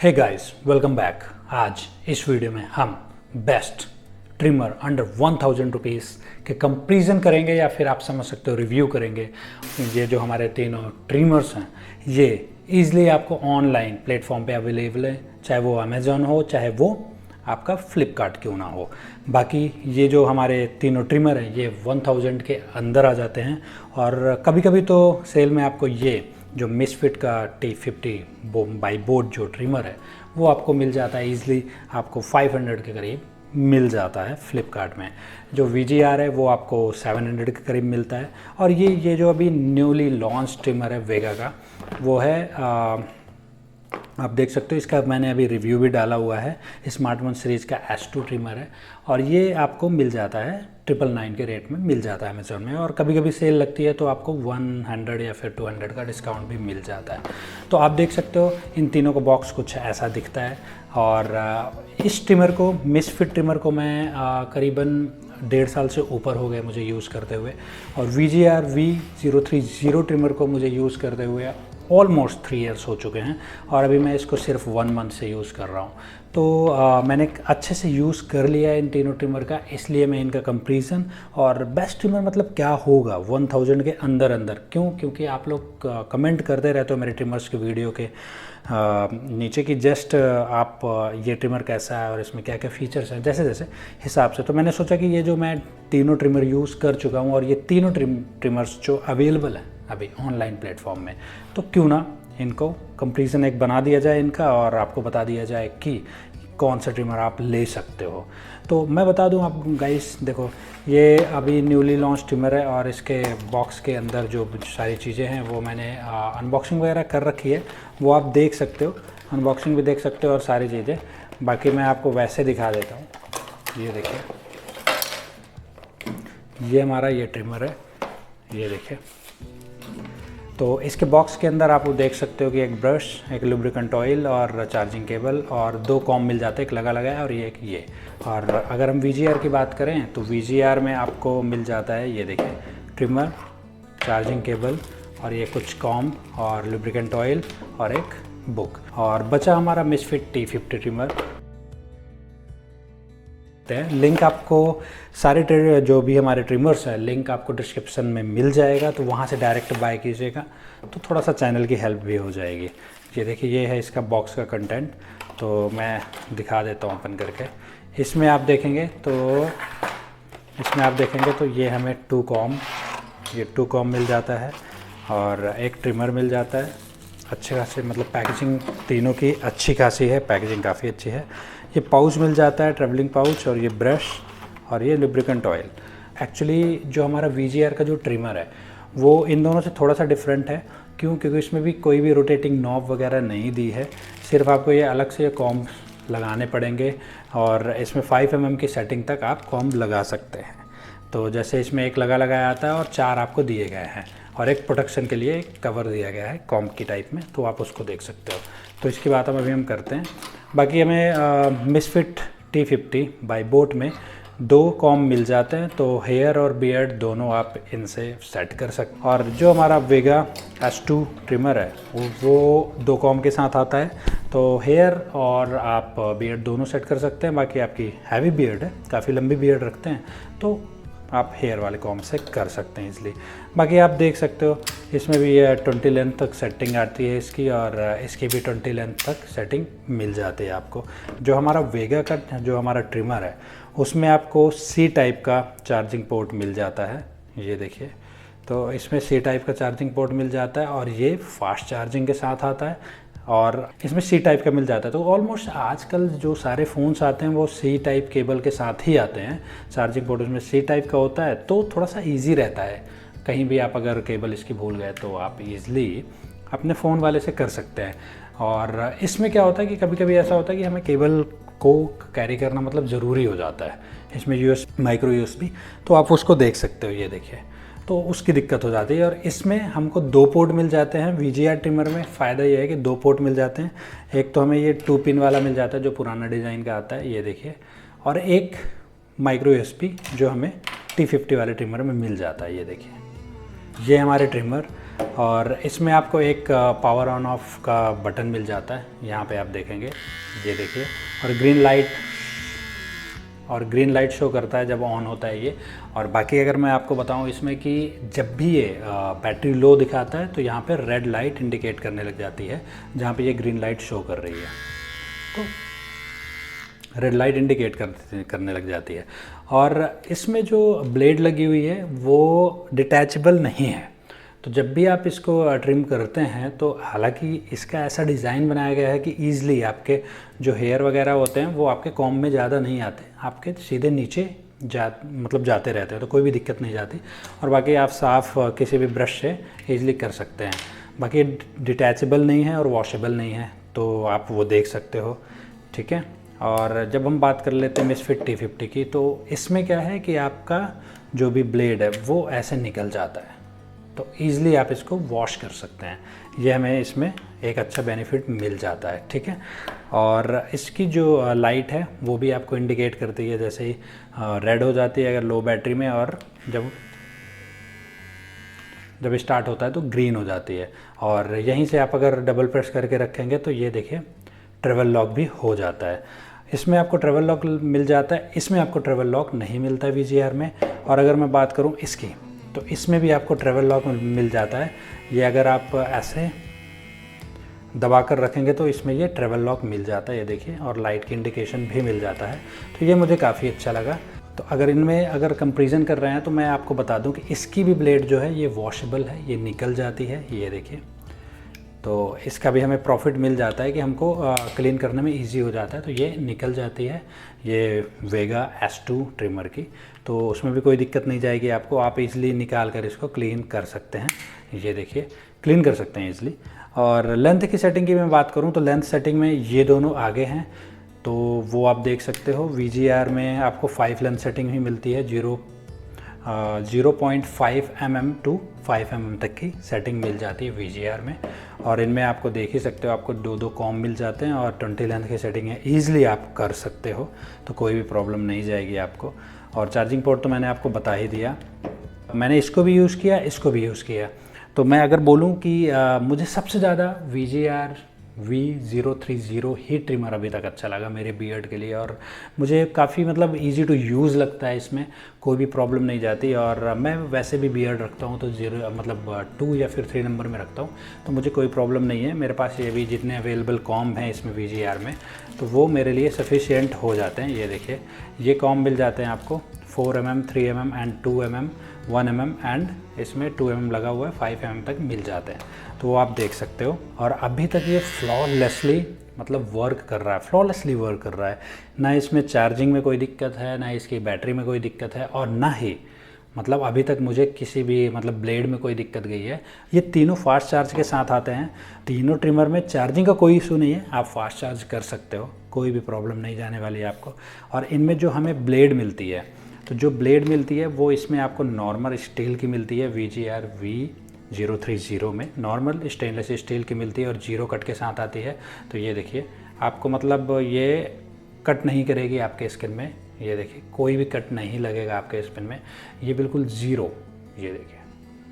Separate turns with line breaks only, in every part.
Hey guys, welcome back. आज इस video में हम बेस्ट ट्रिमर अंडर 1000 रुपीज़ के कंपैरिजन करेंगे या फिर आप समझ सकते हो रिव्यू करेंगे। ये जो हमारे तीनों ट्रिमर्स हैं ये ईज़िली आपको ऑनलाइन प्लेटफॉर्म पे अवेलेबल है, चाहे वो अमेज़ॉन हो चाहे वो आपका फ्लिपकार्ट क्यों ना हो। बाकी ये जो हमारे तीनों ट्रिमर हैं ये 1000 के अंदर आ जाते हैं और कभी कभी तो सेल में आपको ये जो मिसफिट का T50 बाई बोर्ड जो ट्रिमर है वो आपको मिल जाता है ईज़िली, आपको 500 के करीब मिल जाता है फ्लिपकार्ट में। जो VGR है वो आपको 700 के करीब मिलता है। और ये जो अभी न्यूली लॉन्च ट्रिमर है वेगा का वो है आप देख सकते हो, इसका मैंने अभी रिव्यू भी डाला हुआ है। स्मार्टवन सीरीज़ का S2 ट्रिमर है और ये आपको मिल जाता है 999 के रेट में मिल जाता है अमेज़ॉन में। और कभी कभी सेल लगती है तो आपको 100 या फिर 200 का डिस्काउंट भी मिल जाता है। तो आप देख सकते हो इन तीनों का बॉक्स कुछ ऐसा दिखता है। और इस ट्रिमर को मिसफिट ट्रिमर को मैं करीबन 1.5 साल से ऊपर हो गए मुझे यूज़ करते हुए, और VGR V030 ट्रिमर को मुझे यूज़ करते हुए ऑलमोस्ट 3 इयर्स हो चुके हैं और अभी मैं इसको सिर्फ 1 मंथ से यूज़ कर रहा हूँ। तो मैंने अच्छे से यूज़ कर लिया है इन तीनों ट्रिमर का, इसलिए मैं इनका कंपैरिजन और बेस्ट ट्रिमर मतलब क्या होगा 1000 के अंदर क्योंकि आप लोग कमेंट करते रहते हो मेरे ट्रिमर्स के वीडियो के नीचे की जस्ट आप ये ट्रिमर कैसा है और इसमें क्या क्या फीचर्स हैं जैसे जैसे हिसाब से। तो मैंने सोचा कि ये जो मैं तीनों ट्रिमर यूज़ कर चुका हूँ और ये तीनों ट्रिमर्स जो अवेलेबल हैं अभी ऑनलाइन प्लेटफॉर्म में, तो क्यों ना इनको कंपैरिजन एक बना दिया जाए इनका और आपको बता दिया जाए कि कौन सा ट्रिमर आप ले सकते हो। तो मैं बता दूं आप गाइस, देखो ये अभी न्यूली लॉन्च ट्रिमर है और इसके बॉक्स के अंदर जो सारी चीज़ें हैं वो मैंने अनबॉक्सिंग वगैरह कर रखी है, वो आप देख सकते हो, अनबॉक्सिंग भी देख सकते हो और सारी चीज़ें। बाकी मैं आपको वैसे दिखा देता हूँ। ये देखिए, ये हमारा ये ट्रिमर है, ये देखिए। तो इसके बॉक्स के अंदर आप देख सकते हो कि एक ब्रश, एक लुब्रिकेंट ऑयल और चार्जिंग केबल और 2 कॉम मिल जाते हैं, एक लगा है और ये एक ये। और अगर हम VGR की बात करें तो VGR में आपको मिल जाता है ये देखिए ट्रिमर, चार्जिंग केबल और ये कुछ कॉम और लुब्रिकेंट ऑयल और एक बुक। और बचा हमारा मिसफिट T50 ट्रिमर। लिंक आपको सारे जो भी हमारे ट्रिमर्स हैं लिंक आपको डिस्क्रिप्शन में मिल जाएगा, तो वहाँ से डायरेक्ट बाय कीजिएगा तो थोड़ा सा चैनल की हेल्प भी हो जाएगी। ये देखिए, ये है इसका बॉक्स का कंटेंट, तो मैं दिखा देता हूँ ओपन करके। इसमें आप देखेंगे तो ये हमें 2 कॉम मिल जाता है और एक ट्रिमर मिल जाता है अच्छे खासे, मतलब पैकेजिंग तीनों की अच्छी खासी है, पैकेजिंग काफ़ी अच्छी है। ये पाउच मिल जाता है, ट्रैवलिंग पाउच, और ये ब्रश और ये लुब्रिकेंट ऑयल। एक्चुअली जो हमारा VGR का जो ट्रिमर है वो इन दोनों से थोड़ा सा डिफरेंट है। क्योंकि इसमें भी कोई भी रोटेटिंग नॉब वगैरह नहीं दी है, सिर्फ आपको ये अलग से कॉम्ब लगाने पड़ेंगे और इसमें 5 mm की सेटिंग तक आप कॉम्ब लगा सकते हैं। तो जैसे इसमें एक लगाया आता है और 4 आपको दिए गए हैं और एक प्रोटेक्शन के लिए एक कवर दिया गया है कॉम्ब की टाइप में, तो आप उसको देख सकते हो। तो इसकी बात हम करते हैं। बाकी हमें मिसफिट T50 बाई बोट में 2 कॉम्ब मिल जाते हैं, तो हेयर और बियर्ड दोनों आप इनसे सेट कर सकते हैं। और जो हमारा वेगा S2 ट्रिमर है वो 2 कॉम्ब के साथ आता है, तो हेयर और आप बियर्ड दोनों सेट कर सकते हैं। बाकी आपकी हैवी बियर्ड है, काफ़ी लंबी बियर्ड रखते हैं, तो आप हेयर वाले कॉम्ब से कर सकते हैं इसलिए। बाकी आप देख सकते हो इसमें भी ये 20 लेंथ तक सेटिंग आती है इसकी, और इसकी भी 20 लेंथ तक सेटिंग मिल जाती है आपको। जो हमारा वेगा का जो हमारा ट्रिमर है उसमें आपको C टाइप का चार्जिंग पोर्ट मिल जाता है, ये देखिए। तो इसमें C टाइप का चार्जिंग पोर्ट मिल जाता है और ये फास्ट चार्जिंग के साथ आता है और इसमें C टाइप का मिल जाता है। तो ऑलमोस्ट आजकल जो सारे फ़ोन्स आते हैं वो C टाइप केबल के साथ ही आते हैं। चार्जिंग पोर्ट उसमें C टाइप का होता है, तो थोड़ा सा इजी रहता है। कहीं भी आप अगर केबल इसकी भूल गए तो आप इजीली अपने फ़ोन वाले से कर सकते हैं। और इसमें क्या होता है कि कभी कभी ऐसा होता है कि हमें केबल को कैरी करना मतलब ज़रूरी हो जाता है। इसमें माइक्रो USB, तो आप उसको देख सकते हो, ये देखिए, तो उसकी दिक्कत हो जाती है। और इसमें हमको 2 पोर्ट मिल जाते हैं। VGR ट्रिमर में फ़ायदा ये है कि 2 पोर्ट मिल जाते हैं। एक तो हमें ये 2 पिन वाला मिल जाता है जो पुराना डिज़ाइन का आता है, ये देखिए, और एक माइक्रो USB जो हमें T50 वाले ट्रिमर में मिल जाता है, ये देखिए। ये हमारे ट्रिमर और इसमें आपको एक पावर ऑन ऑफ का बटन मिल जाता है, यहाँ पे आप देखेंगे, ये देखिए, और ग्रीन लाइट शो करता है जब ऑन होता है ये। और बाकी अगर मैं आपको बताऊं इसमें कि जब भी ये बैटरी लो दिखाता है तो यहाँ पे रेड लाइट इंडिकेट करने लग जाती है, जहाँ पे ये ग्रीन लाइट शो कर रही है तो रेड लाइट इंडिकेट करने लग जाती है। और इसमें जो ब्लेड लगी हुई है वो डिटैचेबल नहीं है, तो जब भी आप इसको ट्रिम करते हैं तो हालांकि इसका ऐसा डिज़ाइन बनाया गया है कि ईज़िली आपके जो हेयर वगैरह होते हैं वो आपके कॉम्ब में ज़्यादा नहीं आते, आपके सीधे नीचे जाते रहते हैं, तो कोई भी दिक्कत नहीं जाती। और बाकी आप साफ़ किसी भी ब्रश से ईज़िली कर सकते हैं। बाकी डिटैचेबल नहीं है और वॉशेबल नहीं है, तो आप वो देख सकते हो, ठीक है। और जब हम बात कर लेते हैं मिसफिट T50 की, तो इसमें क्या है कि आपका जो भी ब्लेड है वो ऐसे निकल जाता है, तो ईज़िली आप इसको वॉश कर सकते हैं। ये हमें इसमें एक अच्छा बेनिफिट मिल जाता है, ठीक है। और इसकी जो लाइट है वो भी आपको इंडिकेट करती है, जैसे ही रेड हो जाती है अगर लो बैटरी में, और जब स्टार्ट होता है तो ग्रीन हो जाती है। और यहीं से आप अगर डबल प्रेस करके रखेंगे तो ये देखिए ट्रैवल लॉक भी हो जाता है। इसमें आपको ट्रैवल लॉक मिल जाता है, इसमें आपको ट्रैवल लॉक नहीं मिलता है VGR में। और अगर मैं बात करूँ इसकी, तो इसमें भी आपको ट्रैवल लॉक मिल जाता है। ये अगर आप ऐसे दबा कर रखेंगे तो इसमें ये ट्रैवल लॉक मिल जाता है, ये देखिए, और लाइट की इंडिकेशन भी मिल जाता है, तो ये मुझे काफ़ी अच्छा लगा। तो अगर कंपैरिजन कर रहे हैं तो मैं आपको बता दूं कि इसकी भी ब्लेड जो है ये वॉशेबल है, ये निकल जाती है, ये देखिए। तो इसका भी हमें प्रॉफिट मिल जाता है कि हमको क्लीन करने में इजी हो जाता है, तो ये निकल जाती है ये वेगा S2 ट्रिमर की, तो उसमें भी कोई दिक्कत नहीं जाएगी आपको, आप इजीली निकाल कर इसको क्लीन कर सकते हैं, ये देखिए क्लीन कर सकते हैं इजीली। और लेंथ की सेटिंग की मैं बात करूं तो लेंथ सेटिंग में ये दोनों आगे हैं, तो वो आप देख सकते हो। VGR में आपको 5 लेंथ सेटिंग ही मिलती है, 0.5 mm टू 5 mm तक की सेटिंग मिल जाती है VGR में। और इनमें आपको देख ही सकते हो, आपको 2 कॉम मिल जाते हैं और 20 लेंथ की सेटिंग है, ईजिली आप कर सकते हो, तो कोई भी प्रॉब्लम नहीं जाएगी आपको। और चार्जिंग पोर्ट तो मैंने आपको बता ही दिया, मैंने इसको भी यूज़ किया, इसको भी यूज़ किया। तो मैं अगर बोलूँ कि मुझे सबसे ज़्यादा VGR V030 ही ट्रिमर अभी तक अच्छा लगा मेरे बियर्ड के लिए, और मुझे काफ़ी मतलब इजी टू यूज़ लगता है, इसमें कोई भी प्रॉब्लम नहीं जाती। और मैं वैसे भी बियर्ड रखता हूँ तो 2 या फिर 3 नंबर में रखता हूँ, तो मुझे कोई प्रॉब्लम नहीं है। मेरे पास ये भी जितने अवेलेबल कॉम्ब हैं इसमें VGR में, तो वो मेरे लिए सफिशिएंट हो जाते हैं। ये देखिए, ये कॉम्ब मिल जाते हैं आपको 4 mm, 3 mm and 2 mm, 1 mm and इसमें 2 mm लगा हुआ है, 5 mm तक मिल जाते हैं, तो वो आप देख सकते हो। और अभी तक ये फ्लॉलेसली मतलब वर्क कर रहा है, फ्लॉलेसली वर्क कर रहा है, ना इसमें चार्जिंग में कोई दिक्कत है, ना इसकी बैटरी में कोई दिक्कत है, और ना ही मतलब अभी तक मुझे किसी भी मतलब ब्लेड में कोई दिक्कत गई है। ये तीनों फास्ट चार्ज के साथ आते हैं, तीनों ट्रिमर में चार्जिंग का कोई इशू नहीं है, आप फास्ट चार्ज कर सकते हो, कोई भी प्रॉब्लम नहीं जाने वाली है आपको। और इनमें जो हमें ब्लेड मिलती है, तो जो ब्लेड मिलती है वो इसमें आपको नॉर्मल स्टील की मिलती है, VGR V030 में नॉर्मल स्टेनलेस स्टील की मिलती है और 0 कट के साथ आती है। तो ये देखिए आपको मतलब ये कट नहीं करेगी आपके स्किन में, ये देखिए कोई भी कट नहीं लगेगा आपके स्किन में, ये बिल्कुल 0, ये देखिए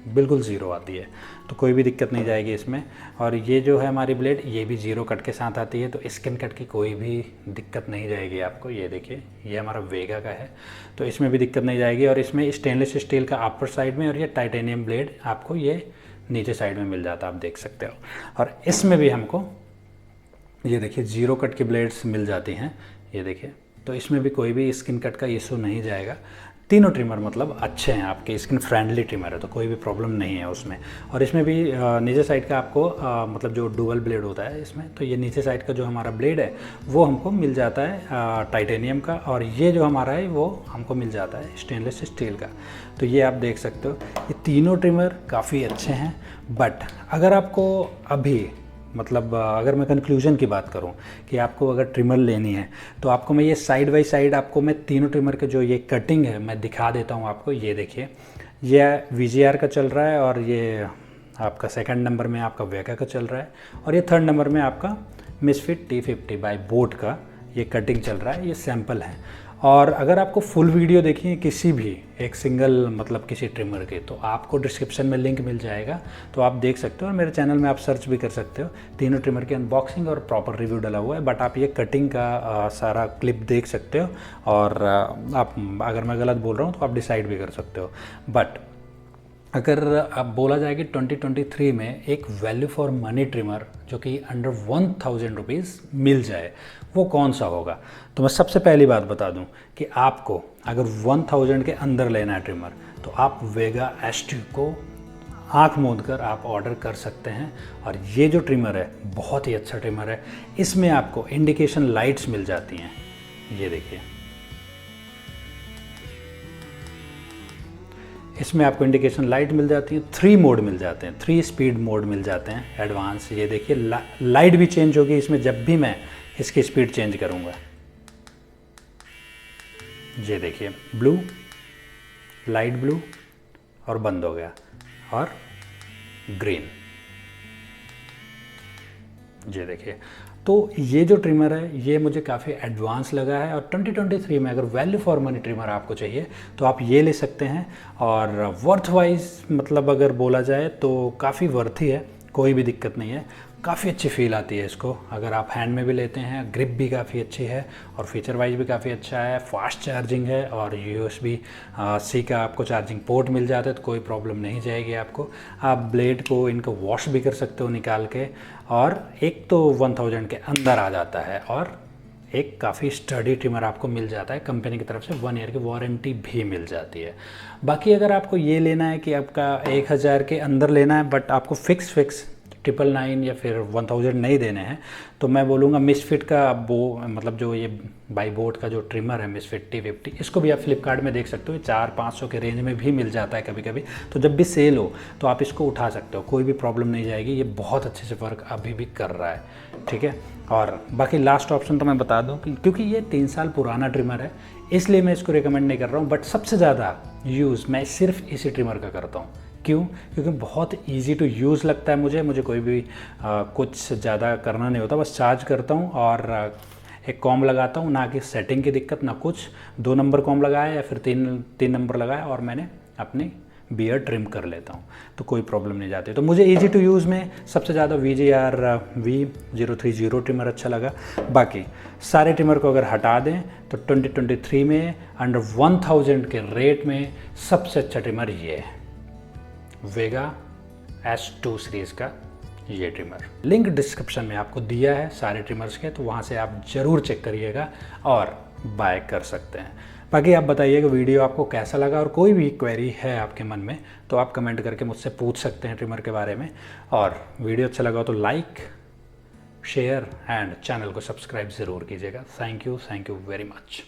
बिल्कुल 0 आती है, तो कोई भी दिक्कत नहीं जाएगी इसमें। और ये जो है हमारी ब्लेड, ये भी 0 कट के साथ आती है, तो स्किन कट की कोई भी दिक्कत नहीं जाएगी आपको। ये देखिए, ये हमारा वेगा का है, तो इसमें भी दिक्कत नहीं जाएगी। और इसमें स्टेनलेस स्टील का अपर साइड में, और ये टाइटेनियम ब्लेड आपको ये नीचे साइड में मिल जाता है, आप देख सकते हो। और इसमें भी हमको ये देखिए 0 कट की ब्लेड्स मिल जाती हैं, ये देखिए, तो इसमें भी कोई भी स्किन कट का इशू नहीं जाएगा। तीनों ट्रिमर मतलब अच्छे हैं, आपके स्किन फ्रेंडली ट्रिमर है, तो कोई भी प्रॉब्लम नहीं है उसमें। और इसमें भी नीचे साइड का आपको मतलब जो डुअल ब्लेड होता है इसमें, तो ये नीचे साइड का जो हमारा ब्लेड है वो हमको मिल जाता है टाइटेनियम का, और ये जो हमारा है वो हमको मिल जाता है स्टेनलेस स्टील का। तो ये आप देख सकते हो, ये तीनों ट्रिमर काफ़ी अच्छे हैं। बट अगर आपको अभी मतलब अगर मैं कंक्लूजन की बात करूं कि आपको अगर ट्रिमर लेनी है, तो आपको मैं ये साइड बाई साइड आपको मैं तीनों ट्रिमर के जो ये कटिंग है मैं दिखा देता हूं आपको। ये देखिए, ये VGR का चल रहा है, और ये आपका सेकंड नंबर में आपका वेगा का चल रहा है, और ये थर्ड नंबर में आपका मिसफिट T50 बाय बोट का ये कटिंग चल रहा है, ये सैम्पल है। और अगर आपको फुल वीडियो देखनी है किसी भी एक सिंगल मतलब किसी ट्रिमर की, तो आपको डिस्क्रिप्शन में लिंक मिल जाएगा, तो आप देख सकते हो। और मेरे चैनल में आप सर्च भी कर सकते हो, तीनों ट्रिमर की अनबॉक्सिंग और प्रॉपर रिव्यू डला हुआ है। बट आप ये कटिंग का सारा क्लिप देख सकते हो, और आप अगर मैं गलत बोल रहा हूँ तो आप डिसाइड भी कर सकते हो। बट अगर अब बोला जाए कि 2023 में एक वैल्यू फॉर मनी ट्रिमर जो कि अंडर 1000 रुपीज़ मिल जाए, वो कौन सा होगा? तो मैं सबसे पहली बात बता दूं कि आपको अगर 1000 के अंदर लेना है ट्रिमर, तो आप वेगा S2 को आँख मूंद कर आप ऑर्डर कर सकते हैं। और ये जो ट्रिमर है बहुत ही अच्छा ट्रिमर है। इसमें आपको इंडिकेशन लाइट्स मिल जाती हैं, ये देखिए, इसमें आपको इंडिकेशन लाइट मिल जाती है, 3 मोड मिल जाते हैं, 3 स्पीड मोड मिल जाते हैं एडवांस। ये देखिए लाइट भी चेंज होगी इसमें जब भी मैं इसकी स्पीड चेंज करूँगा। ये देखिए ब्लू, लाइट ब्लू, और बंद हो गया, और ग्रीन, ये देखिए। तो ये जो ट्रिमर है ये मुझे काफ़ी एडवांस लगा है, और 2023 में अगर वैल्यू फॉर मनी ट्रिमर आपको चाहिए तो आप ये ले सकते हैं। और वर्थ वाइज मतलब अगर बोला जाए तो काफ़ी वर्थी है, कोई भी दिक्कत नहीं है, काफ़ी अच्छी फील आती है इसको। अगर आप हैंड में भी लेते हैं, ग्रिप भी काफ़ी अच्छी है, और फीचर वाइज भी काफ़ी अच्छा है, फास्ट चार्जिंग है, और USB-C का आपको चार्जिंग पोर्ट मिल जाता है, तो कोई प्रॉब्लम नहीं जाएगी आपको। आप ब्लेड को इनको वॉश भी कर सकते हो निकाल के, और एक तो 1000 के अंदर आ जाता है, और एक काफ़ी स्टडी ट्रिमर आपको मिल जाता है। कंपनी की तरफ से 1 ईयर की वारंटी भी मिल जाती है। बाकी अगर आपको ये लेना है कि आपका 1000 के अंदर लेना है, बट आपको फिक्स 999 या फिर 1000 नहीं देने हैं, तो मैं बोलूँगा मिसफिट का मतलब जो ये बाईबोट का जो ट्रिमर है मिसफिट T50, इसको भी आप फ्लिपकार्ट में देख सकते हो, 400-500 के रेंज में भी मिल जाता है कभी कभी। तो जब भी सेल हो तो आप इसको उठा सकते हो, कोई भी प्रॉब्लम नहीं जाएगी। ये बहुत अच्छे से वर्क अभी भी कर रहा है, ठीक है। और बाकी लास्ट ऑप्शन तो मैं बता दूं कि क्योंकि ये 3 साल पुराना ट्रिमर है, इसलिए मैं इसको रिकमेंड नहीं कर रहा हूँ। बट सबसे ज़्यादा यूज़ मैं सिर्फ इसी ट्रिमर का करता हूँ। क्यों? क्योंकि बहुत ईजी टू यूज़ लगता है मुझे कोई भी कुछ ज़्यादा करना नहीं होता, बस चार्ज करता हूँ और एक कॉम लगाता हूँ, ना कि सेटिंग की दिक्कत ना कुछ। 2 नंबर कॉम लगाया या फिर 3 नंबर लगाया, और मैंने अपनी बियर्ड ट्रिम कर लेता हूँ, तो कोई प्रॉब्लम नहीं जाती। तो मुझे इजी टू यूज़ में सबसे ज़्यादा VGR V030 ट्रिमर अच्छा लगा। बाकी सारे ट्रिमर को अगर हटा दें तो 2023 में अंडर 1000 के रेट में सबसे अच्छा ट्रिमर ये है, वेगा S2 सीरीज़ का ये ट्रिमर। लिंक डिस्क्रिप्शन में आपको दिया है सारे ट्रिमर्स के, तो वहाँ से आप ज़रूर चेक करिएगा और बाय कर सकते हैं। बाकी आप बताइएगा वीडियो आपको कैसा लगा, और कोई भी क्वेरी है आपके मन में तो आप कमेंट करके मुझसे पूछ सकते हैं ट्रिमर के बारे में। और वीडियो अच्छा लगा तो लाइक, शेयर एंड चैनल को सब्सक्राइब ज़रूर कीजिएगा। Thank you very much.